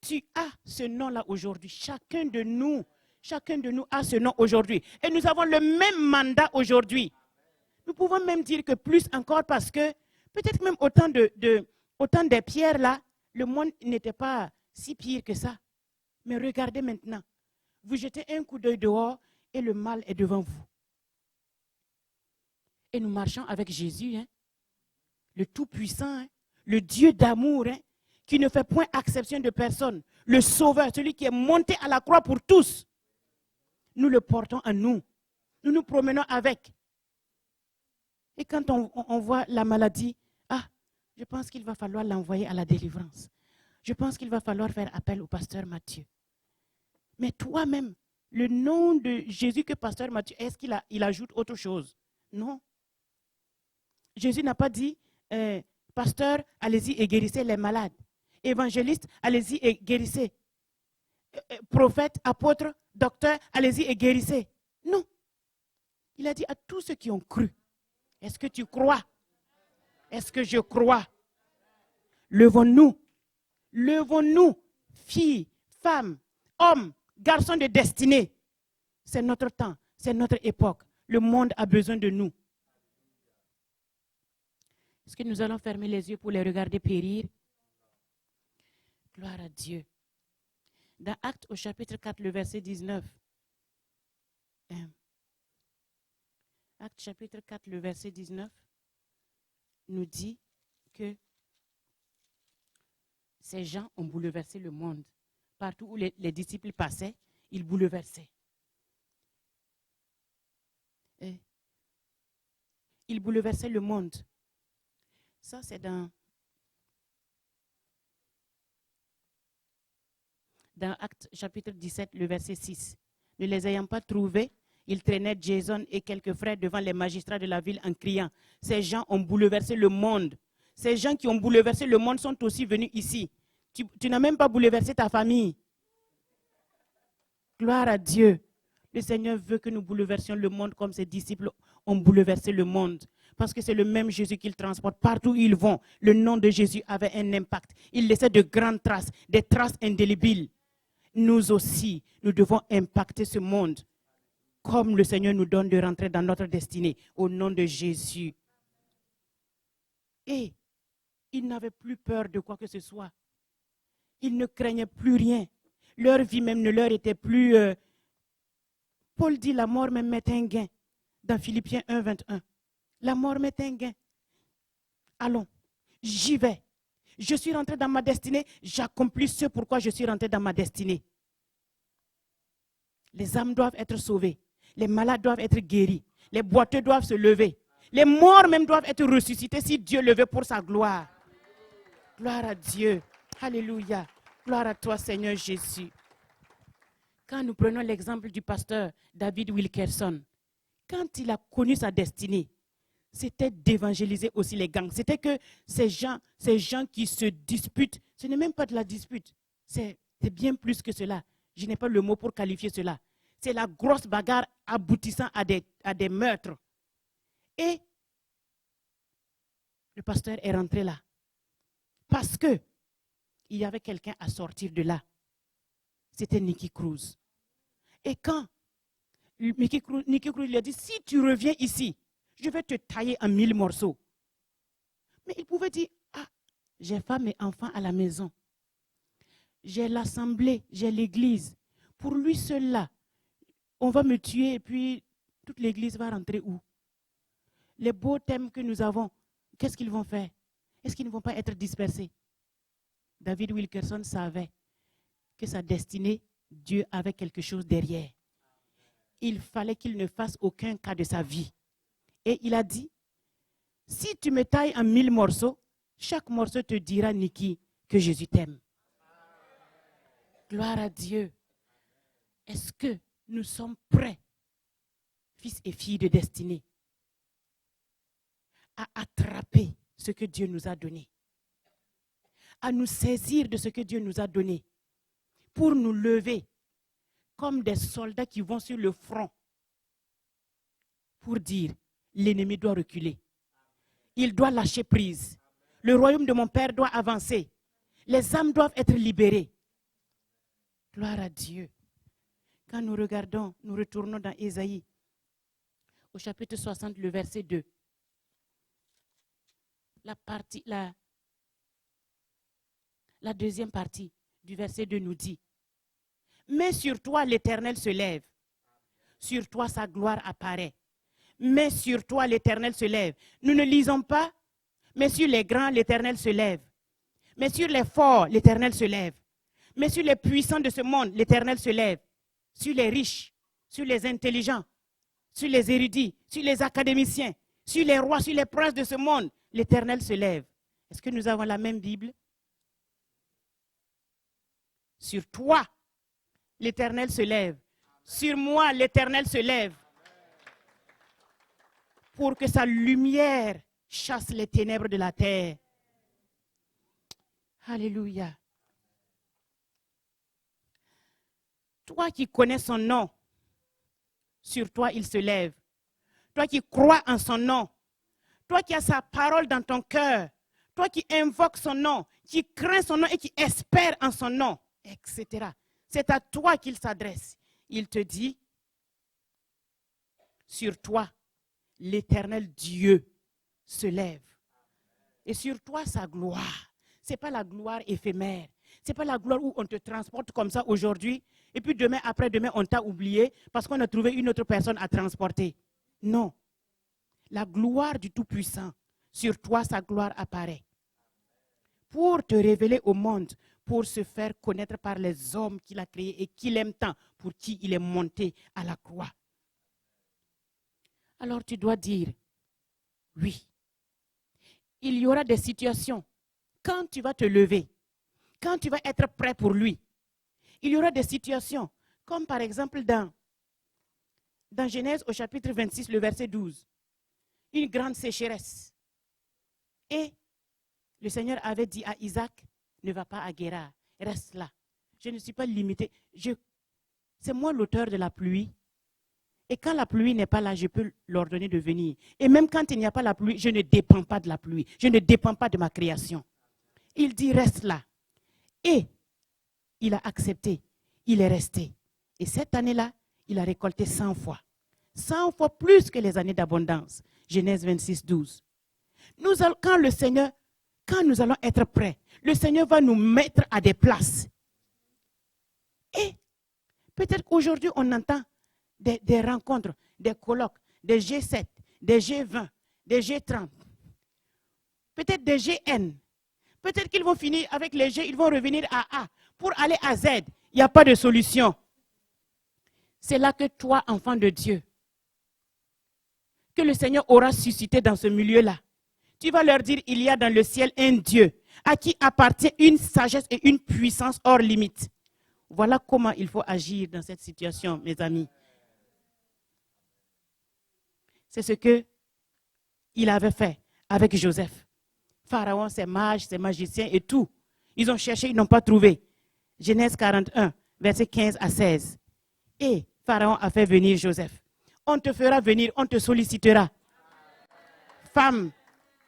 Tu as ce nom-là aujourd'hui. Chacun de nous a ce nom aujourd'hui. Et nous avons le même mandat aujourd'hui. Nous pouvons même dire que plus encore parce que peut-être même autant des pierres là, le monde n'était pas si pire que ça. Mais regardez maintenant. Vous jetez un coup d'œil dehors et le mal est devant vous. Et nous marchons avec Jésus, hein, le Tout-Puissant, hein, le Dieu d'amour, hein, qui ne fait point exception de personne, le Sauveur, celui qui est monté à la croix pour tous. Nous le portons en nous. Nous nous promenons avec. Et quand on voit la maladie, je pense qu'il va falloir l'envoyer à la délivrance. Je pense qu'il va falloir faire appel au pasteur Matthieu. Mais toi-même, le nom de Jésus que pasteur Matthieu, est-ce qu'il ajoute autre chose? Non. Jésus n'a pas dit, pasteur, allez-y et guérissez les malades. Évangéliste, allez-y et guérissez. Prophète, apôtre, docteur, allez-y et guérissez. Non. Il a dit à tous ceux qui ont cru. Est-ce que tu crois? Est-ce que je crois? Levons-nous. Levons-nous, filles, femmes, hommes, garçons de destinée. C'est notre temps, c'est notre époque. Le monde a besoin de nous. Est-ce que nous allons fermer les yeux pour les regarder périr? Gloire à Dieu. Dans Actes au chapitre 4, le verset 19. Actes chapitre 4, le verset 19 nous dit que ces gens ont bouleversé le monde. Partout où les disciples passaient, ils bouleversaient. Ils bouleversaient le monde. Ça, c'est dans Actes chapitre 17, le verset 6. Ne les ayant pas trouvés, ils traînaient Jason et quelques frères devant les magistrats de la ville en criant, ces gens ont bouleversé le monde. Ces gens qui ont bouleversé le monde sont aussi venus ici. Tu n'as même pas bouleversé ta famille. Gloire à Dieu. Le Seigneur veut que nous bouleversions le monde comme ses disciples ont bouleversé le monde. Parce que c'est le même Jésus qu'ils transportent. Partout où ils vont, le nom de Jésus avait un impact. Il laissait de grandes traces, des traces indélébiles. Nous aussi, nous devons impacter ce monde comme le Seigneur nous donne de rentrer dans notre destinée, au nom de Jésus. Et ils n'avaient plus peur de quoi que ce soit. Ils ne craignaient plus rien. Leur vie même ne leur était plus... Paul dit la mort même met un gain. Dans Philippiens 1, 21. La mort met un gain. Allons, j'y vais. Je suis rentré dans ma destinée. J'accomplis ce pourquoi je suis rentré dans ma destinée. Les âmes doivent être sauvées. Les malades doivent être guéris. Les boiteux doivent se lever. Les morts même doivent être ressuscités si Dieu le veut pour sa gloire. Gloire à Dieu. Alléluia. Gloire à toi, Seigneur Jésus. Quand nous prenons l'exemple du pasteur David Wilkerson, quand il a connu sa destinée, c'était d'évangéliser aussi les gangs. C'était que ces gens qui se disputent, ce n'est même pas de la dispute. C'est bien plus que cela. Je n'ai pas le mot pour qualifier cela. C'est la grosse bagarre aboutissant à des meurtres. Et le pasteur est rentré là. Parce que il y avait quelqu'un à sortir de là. C'était Nicky Cruz. Et quand Nicky Cruz lui a dit, si tu reviens ici, je vais te tailler en 1000 morceaux. Mais il pouvait dire, j'ai femme et enfants à la maison. J'ai l'assemblée, j'ai l'église. Pour lui seul là, on va me tuer et puis toute l'église va rentrer où? Les beaux thèmes que nous avons, qu'est-ce qu'ils vont faire? Est-ce qu'ils ne vont pas être dispersés? David Wilkerson savait que sa destinée, Dieu avait quelque chose derrière. Il fallait qu'il ne fasse aucun cas de sa vie. Et il a dit, si tu me tailles en 1000 morceaux, chaque morceau te dira, Niki, que Jésus t'aime. Gloire à Dieu. Est-ce que nous sommes prêts, fils et filles de destinée, à attraper ce que Dieu nous a donné, à nous saisir de ce que Dieu nous a donné, pour nous lever comme des soldats qui vont sur le front pour dire, l'ennemi doit reculer. Il doit lâcher prise. Le royaume de mon Père doit avancer. Les âmes doivent être libérées. Gloire à Dieu. Quand nous regardons, nous retournons dans Ésaïe, au chapitre 60, le verset 2. La deuxième partie du verset 2 nous dit, mais sur toi l'Éternel se lève, sur toi sa gloire apparaît. Mais sur toi l'Éternel se lève. Nous ne lisons pas, mais sur les grands l'Éternel se lève. Mais sur les forts l'Éternel se lève. Mais sur les puissants de ce monde l'Éternel se lève. Sur les riches, sur les intelligents, sur les érudits, sur les académiciens, sur les rois, sur les princes de ce monde, l'Éternel se lève. Est-ce que nous avons la même Bible? Sur toi, l'Éternel se lève. Sur moi, l'Éternel se lève. Pour que sa lumière chasse les ténèbres de la terre. Alléluia. Toi qui connais son nom, sur toi il se lève. Toi qui crois en son nom, toi qui as sa parole dans ton cœur, toi qui invoques son nom, qui crains son nom et qui espères en son nom, etc. C'est à toi qu'il s'adresse. Il te dit, sur toi, l'Éternel Dieu se lève. Et sur toi, sa gloire. Ce n'est pas la gloire éphémère. Ce n'est pas la gloire où on te transporte comme ça aujourd'hui. Et puis demain, après-demain, on t'a oublié parce qu'on a trouvé une autre personne à transporter. Non. La gloire du Tout-Puissant. Sur toi, sa gloire apparaît. Pour te révéler au monde, pour se faire connaître par les hommes qu'il a créés et qu'il aime tant, pour qui il est monté à la croix. Alors tu dois dire, oui, il y aura des situations, quand tu vas te lever, quand tu vas être prêt pour lui, il y aura des situations, comme par exemple dans Genèse au chapitre 26, le verset 12, une grande sécheresse. Et le Seigneur avait dit à Isaac, ne va pas à Guérar, reste là. Je ne suis pas limité, c'est moi l'auteur de la pluie. Et quand la pluie n'est pas là, je peux l'ordonner de venir. Et même quand il n'y a pas la pluie, je ne dépends pas de la pluie. Je ne dépends pas de ma création. Il dit, reste là. Et il a accepté. Il est resté. Et cette année-là, il a récolté 100 fois. 100 fois plus que les années d'abondance. Genèse 26, 12. Quand nous allons être prêts, le Seigneur va nous mettre à des places. Et peut-être qu'aujourd'hui, on entend des rencontres, des colloques, des G7, des G20, des G30, peut-être des GN. Peut-être qu'ils vont finir avec les G, ils vont revenir à A. Pour aller à Z, il n'y a pas de solution. C'est là que toi, enfant de Dieu, que le Seigneur aura suscité dans ce milieu-là, tu vas leur dire, il y a dans le ciel un Dieu à qui appartient une sagesse et une puissance hors limite. Voilà comment il faut agir dans cette situation, mes amis. C'est ce qu'il avait fait avec Joseph. Pharaon, ses mages, ses magiciens et tout. Ils ont cherché, ils n'ont pas trouvé. Genèse 41, versets 15 à 16. Et Pharaon a fait venir Joseph. On te fera venir, on te sollicitera. Femme,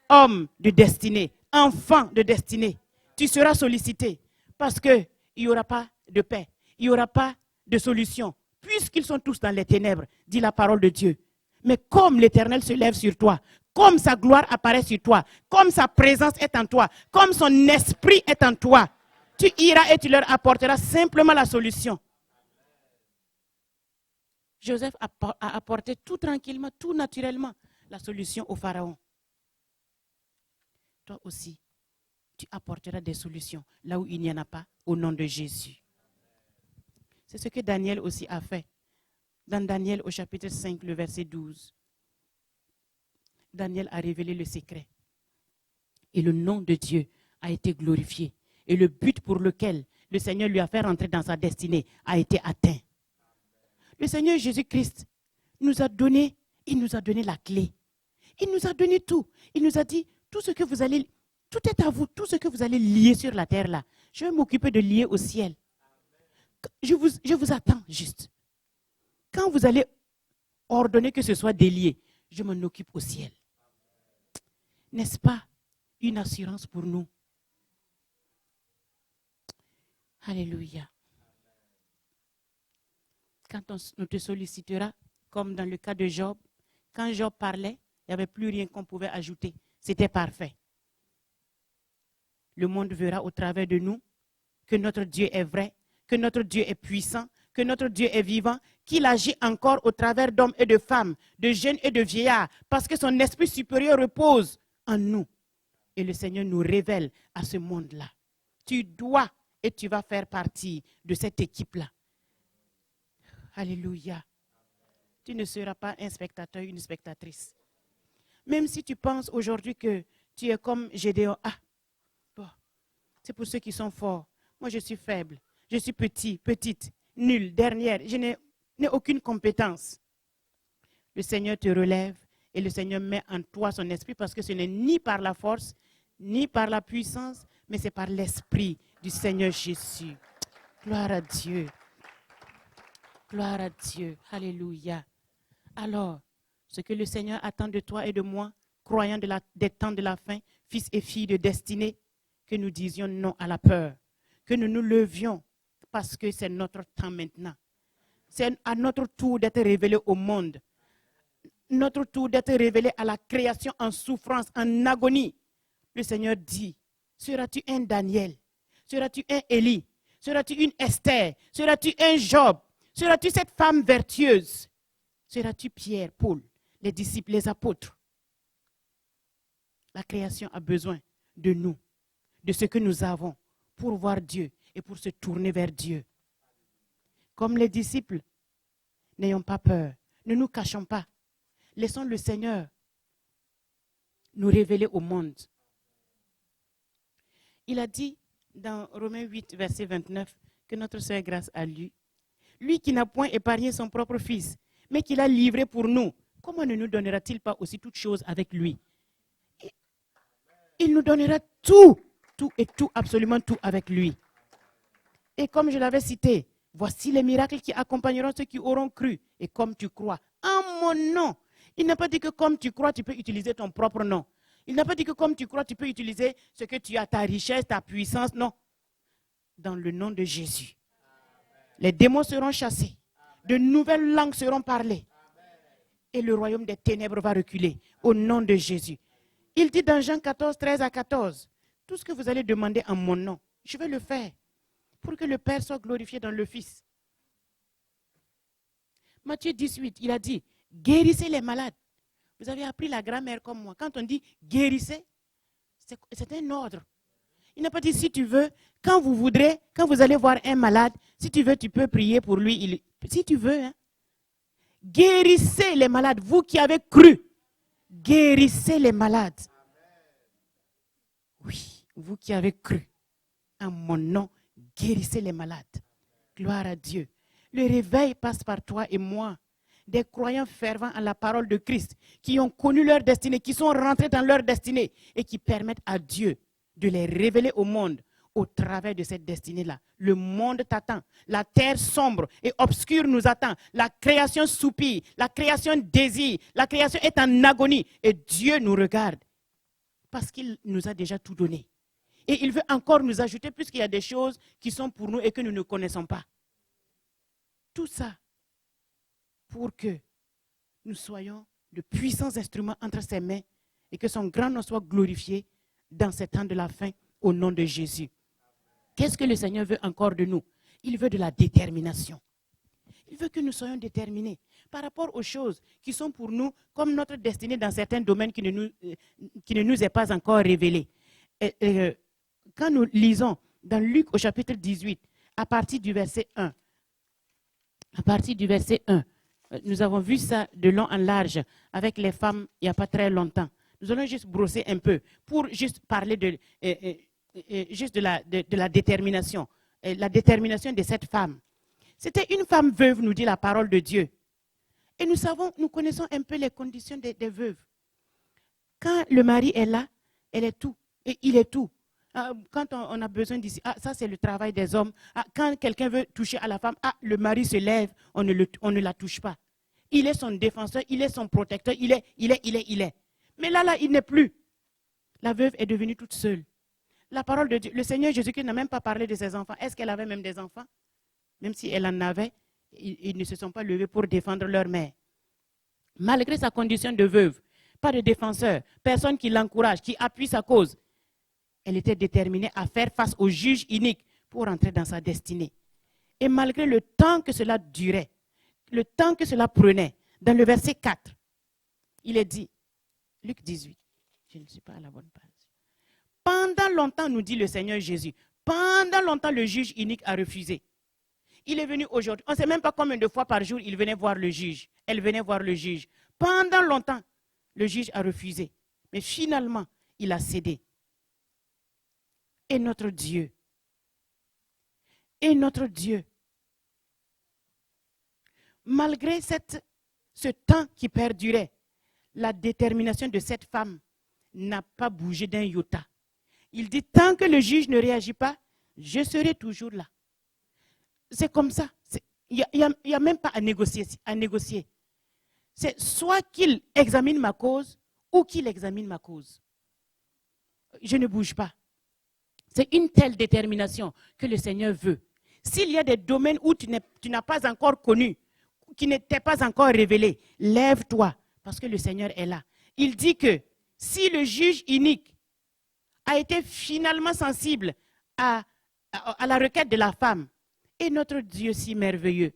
homme de destinée, enfant de destinée, tu seras sollicité parce qu'il n'y aura pas de paix, il n'y aura pas de solution. Puisqu'ils sont tous dans les ténèbres, dit la parole de Dieu. Mais comme l'Éternel se lève sur toi, comme sa gloire apparaît sur toi, comme sa présence est en toi, comme son esprit est en toi, tu iras et tu leur apporteras simplement la solution. Joseph a apporté tout tranquillement, tout naturellement, la solution au Pharaon. Toi aussi, tu apporteras des solutions là où il n'y en a pas, au nom de Jésus. C'est ce que Daniel aussi a fait. Dans Daniel au chapitre 5, le verset 12, Daniel a révélé le secret. Et le nom de Dieu a été glorifié. Et le but pour lequel le Seigneur lui a fait rentrer dans sa destinée a été atteint. Le Seigneur Jésus-Christ nous a donné, il nous a donné la clé. Il nous a donné tout. Il nous a dit, tout est à vous, tout ce que vous allez lier sur la terre là. Je vais m'occuper de lier au ciel. Je vous attends juste. Quand vous allez ordonner que ce soit délié, je m'en occupe au ciel. N'est-ce pas une assurance pour nous? Alléluia. Quand on te sollicitera, comme dans le cas de Job, quand Job parlait, il n'y avait plus rien qu'on pouvait ajouter. C'était parfait. Le monde verra au travers de nous que notre Dieu est vrai, que notre Dieu est puissant, que notre Dieu est vivant, qu'il agit encore au travers d'hommes et de femmes, de jeunes et de vieillards, parce que son esprit supérieur repose en nous. Et le Seigneur nous révèle à ce monde-là. Tu dois et tu vas faire partie de cette équipe-là. Alléluia. Tu ne seras pas un spectateur, une spectatrice. Même si tu penses aujourd'hui que tu es comme Gédéon. Ah, bon, c'est pour ceux qui sont forts. Moi, je suis faible. Je suis petit, petite, nulle, dernière. Je n'ai aucune compétence. Le Seigneur te relève et le Seigneur met en toi son esprit parce que ce n'est ni par la force, ni par la puissance, mais c'est par l'esprit du Seigneur Jésus. Gloire à Dieu. Gloire à Dieu. Alléluia. Alors, ce que le Seigneur attend de toi et de moi, croyants des temps de la fin, fils et filles de destinée, que nous disions non à la peur, que nous nous levions parce que c'est notre temps maintenant. C'est à notre tour d'être révélés au monde. Notre tour d'être révélés à la création en souffrance, en agonie. Le Seigneur dit, seras-tu un Daniel? Seras-tu un Élie? Seras-tu une Esther? Seras-tu un Job? Seras-tu cette femme vertueuse? Seras-tu Pierre, Paul, les disciples, les apôtres? La création a besoin de nous, de ce que nous avons pour voir Dieu et pour se tourner vers Dieu. Comme les disciples, n'ayons pas peur, ne nous cachons pas. Laissons le Seigneur nous révéler au monde. Il a dit dans Romains 8, verset 29, que notre Seigneur grâce à lui, lui qui n'a point épargné son propre fils, mais qui l'a livré pour nous, comment ne nous donnera-t-il pas aussi toutes choses avec lui? Il nous donnera tout, absolument tout avec lui. Et comme je l'avais cité, voici les miracles qui accompagneront ceux qui auront cru. Et comme tu crois, en mon nom. Il n'a pas dit que comme tu crois, tu peux utiliser ton propre nom. Il n'a pas dit que comme tu crois, tu peux utiliser ce que tu as, ta richesse, ta puissance. Non. Dans le nom de Jésus. Les démons seront chassés. De nouvelles langues seront parlées. Et le royaume des ténèbres va reculer. Au nom de Jésus. Il dit dans Jean 14, 13 à 14, tout ce que vous allez demander en mon nom, je vais le faire. Pour que le Père soit glorifié dans le Fils. Matthieu 18, il a dit, guérissez les malades. Vous avez appris la grammaire comme moi. Quand on dit guérissez, c'est un ordre. Il n'a pas dit si tu veux, quand vous voudrez, quand vous allez voir un malade, si tu veux, tu peux prier pour lui. Si tu veux, hein. Guérissez les malades. Vous qui avez cru, guérissez les malades. Oui, vous qui avez cru, en mon nom, guérissez les malades. Gloire à Dieu. Le réveil passe par toi et moi. Des croyants fervents à la parole de Christ, qui ont connu leur destinée, qui sont rentrés dans leur destinée et qui permettent à Dieu de les révéler au monde au travers de cette destinée-là. Le monde t'attend. La terre sombre et obscure nous attend. La création soupire. La création désire. La création est en agonie. Et Dieu nous regarde parce qu'il nous a déjà tout donné. Et il veut encore nous ajouter puisqu'il y a des choses qui sont pour nous et que nous ne connaissons pas. Tout ça pour que nous soyons de puissants instruments entre ses mains et que son grand nom soit glorifié dans ces temps de la fin au nom de Jésus. Qu'est-ce que le Seigneur veut encore de nous? Il veut de la détermination. Il veut que nous soyons déterminés. par rapport aux choses qui sont pour nous comme notre destinée dans certains domaines qui ne nous est pas encore révélée. Quand nous lisons dans Luc au chapitre 18, à partir du verset 1, nous avons vu ça de long en large avec les femmes il n'y a pas très longtemps. Nous allons juste brosser un peu pour juste parler de la détermination. La détermination de cette femme. C'était une femme veuve, nous dit la parole de Dieu. Et nous connaissons un peu les conditions des veuves. Quand le mari est là, elle est tout. Et il est tout. Quand on a besoin d'ici, ça c'est le travail des hommes. Quand quelqu'un veut toucher à la femme, le mari se lève, on ne la touche pas. Il est son défenseur, il est son protecteur, il est. Mais là, il n'est plus. La veuve est devenue toute seule. La parole de Dieu, le Seigneur Jésus-Christ n'a même pas parlé de ses enfants. Est-ce qu'elle avait même des enfants? Même si elle en avait, ils ne se sont pas levés pour défendre leur mère. Malgré sa condition de veuve, pas de défenseur, personne qui l'encourage, qui appuie sa cause. Elle était déterminée à faire face au juge inique pour entrer dans sa destinée. Et malgré le temps que cela durait, le temps que cela prenait, dans le verset 4, il est dit, Luc 18, je ne suis pas à la bonne page. Pendant longtemps, nous dit le Seigneur Jésus, pendant longtemps, le juge inique a refusé. Il est venu aujourd'hui. On ne sait même pas combien de fois par jour il venait voir le juge. Elle venait voir le juge. Pendant longtemps, le juge a refusé. Mais finalement, il a cédé. Et notre Dieu, malgré ce temps qui perdurait, la détermination de cette femme n'a pas bougé d'un iota. Il dit, tant que le juge ne réagit pas, je serai toujours là. C'est comme ça. Il n'y a même pas à négocier. C'est soit qu'il examine ma cause ou qu'il examine ma cause. Je ne bouge pas. C'est une telle détermination que le Seigneur veut. S'il y a des domaines où tu n'as pas encore connu, qui ne t'est pas encore révélé, lève-toi parce que le Seigneur est là. Il dit que si le juge inique a été finalement sensible à la requête de la femme, et notre Dieu si merveilleux,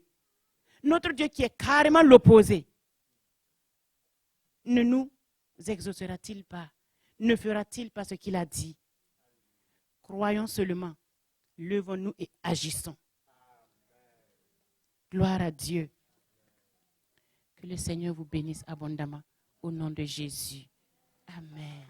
notre Dieu qui est carrément l'opposé, ne nous exaucera-t-il pas? Ne fera-t-il pas ce qu'il a dit? Croyons seulement, levons-nous et agissons. Gloire à Dieu. Que le Seigneur vous bénisse abondamment au nom de Jésus. Amen.